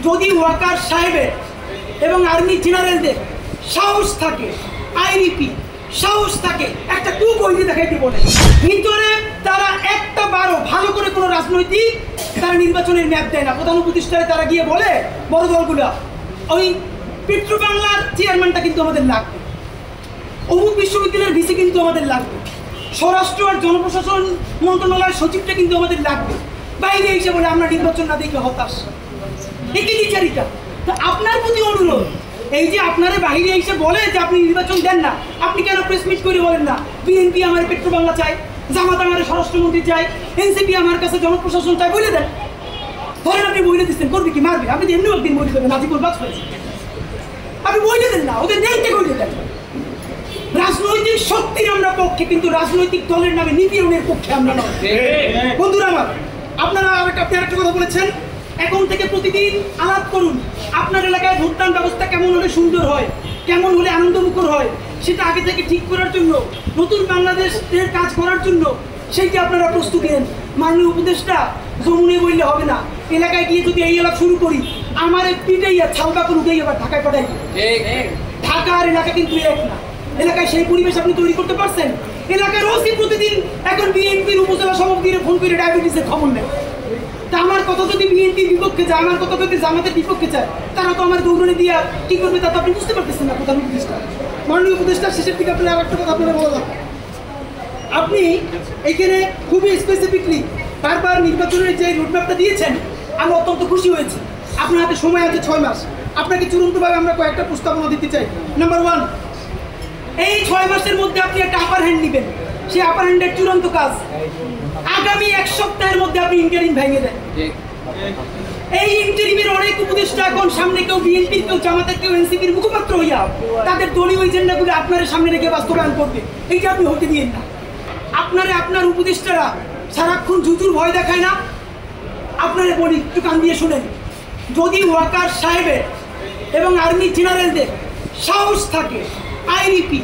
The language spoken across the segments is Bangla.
যদি ওয়াকার সাহেবের এবং আর্মি জেনারেলদের সাহস থাকে, আইরিপি সাহস থাকে, একটা কুকৈফিয়ত দেখাইতে বলে ভিতরে তারা একটা বারো ভালো করে কোনো রাজনৈতিক তারা নির্বাচনের ম্যাপ দেয় না। প্রধান উপদেষ্টায় তারা গিয়ে বলে বড় দলগুলো ওই পেট্রো বাংলার চেয়ারম্যানটা কিন্তু আমাদের লাগবে, অমুক বিশ্ববিদ্যালয়ের ভিসি কিন্তু আমাদের লাগবে, স্বরাষ্ট্র আর জনপ্রশাসন মন্ত্রণালয়ের সচিবটা কিন্তু আমাদের লাগবে। বাইরে এসে বলে আমরা নির্বাচন না দেখে হতাশ, একই বিচারিতা। তো আপনার প্রতি অনুরোধ, এই যে আপনারা বাইরে এসে বলে যে আপনি নির্বাচন দেন না, আপনি কেন প্রেস মিট করে বলেন না বিএনপি আমার পেট্রো বাংলা চাই, জামাত আমার স্বরাষ্ট্রমন্ত্রী চাই, এনসিপি আমার কাছে জনপ্রশাসন চাই, বলে দেন। ধরেন আপনি বইলে দিচ্ছেন, করবে কি? মারবে। আপনি এমনি একদিন বলে দেবেন নাজিবুল বাজ ফেলেছে, আপনি বইলে দেন না, ওদের নেই থেকে বলে দেন। রাজনৈতিক শক্তির আমরা পক্ষে, কিন্তু রাজনৈতিক দলের নামে নিপীড়নের পক্ষে আমরা নয়। বন্ধুরা আমার, আপনারা আপনি আরেকটা কথা বলেছেন, এখন থেকে প্রতিদিন আলাপ করুন আপনার এলাকায় ভোটদান ব্যবস্থা কেমন হলে সুন্দর হয়, কেমন হলে আনন্দমুখর হয়, সেটা আগে থেকে ঠিক করার জন্য, নতুন বাংলাদেশের কাজ করার জন্য সেইটি আপনারা প্রস্তুতি নেন। মাননীয় উপদেষ্টা যমুনে বললে হবে না, এলাকায় গিয়ে যদি এই এলাকা শুরু করি আমার পিটাইয়া ছালকা করুকেই আবার ঢাকায় পাঠাই। ঢাকা আর এলাকা কিন্তু এক না, এলাকায় সেই পরিবেশ আপনি তৈরি করতে পারছেন? এলাকার ওসি প্রতিদিন এখন বিএনপির উপজেলা সভাপতির ফোন করে ডায়াবেটিসের খবর নেয়। তা আমার কথা যদি বিএনপির বিপক্ষে যায়, আমার কথা যদি জামাতের বিপক্ষে যায়, তারা তো আমার দৌড়ে দিয়ে কি করবে তা তো আপনি বুঝতে পারতেছেন না। প্রধান উপদেষ্টা, মাননীয় উপদেষ্টা, শেষের দিকে আপনার আরেকটা কথা আপনারা বলা যাবে, আপনি এখানে খুবই স্পেসিফিকলি বারবার নির্বাচনের যে রোডম্যাপটা দিয়েছেন আমি অত্যন্ত খুশি হয়েছি। আপনার হাতে সময় আছে 6 মাস। আপনাকে চূড়ান্তভাবে আমরা কয়েকটা প্রস্তাবনা দিতে চাই। নাম্বার 1, এই 6 মাসের মধ্যে আপনি একটা আপার হ্যান্ড নেবেন, সেই আপার হ্যান্ডের চূড়ান্ত কাজ আগামী 1 সপ্তাহের মধ্যে আপনি ইন্টারিম ভেঙে দেন। এই ইন্টারিমের অনেক উপদেষ্টা এখন সামনে কেউ বিএনপির, কেউ জামাতের, কেউ এনসিপির মুখপাত্র হইয়া তাদের দলীয় এজেন্ডাগুলো আপনার সামনে রেখে বাস্তবায়ন করবে, এইটা আপনি হতে দিয়েন না। আপনার উপদেষ্টারা সারাক্ষণ জুজুর ভয় দেখায় না? আপনারা বলি, একটু কান দিয়ে শুনেন, যদি ওয়াকার সাহেবের এবং আর্মি জেনারেলদের সাহস থাকে, আইরিপি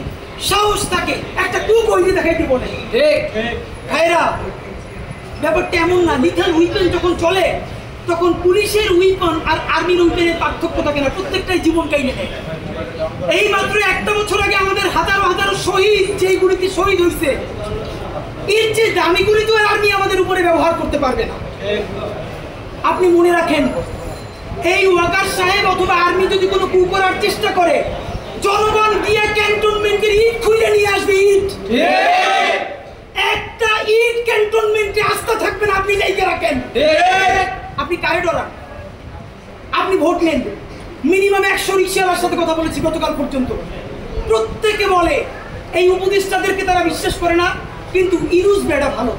সাহস থাকে, একটা কুকৈফিয়ত দেখাইতে বলে ভাইরা, ব্যাপারটা এমন না। লিথাল উইপেন যখন চলে তখন পুলিশের উইপন আর আর্মির উইপেনের পার্থক্য থাকে না, প্রত্যেকটাই জীবন কাইলে নেয়। এই মাত্র 1টা বছর আগে আমাদের হাজারো হাজারো শহীদ যেইগুলিতে শহীদ হয়েছে, এর যে দামিগুলি তো আর্মি আমাদের উপরে ব্যবহার করতে পারবে না। আপনি মনে রাখেন, এই ওয়াকার সাহেব অথবা আর্মি যদি কোনো কু করার চেষ্টা করে, জনগণ গিয়ে ক্যান্টনমেন্টের ইট খুলে নিয়ে আসবে। ইট, একটা ইট ক্যান্টনমেন্টে আস্থা থাকবে না, আপনি লেগে রাখেন। আপনি কারে ডরান? আপনি ভোট নেন। মিনিমাম 100 রিক্সাওয়ালার সাথে কথা বলেছি গতকাল পর্যন্ত, প্রত্যেকে বলে এই উপদেষ্টাদেরকে তারা বিশ্বাস করে না, কিন্তু ইউনুস বেটা ভালো।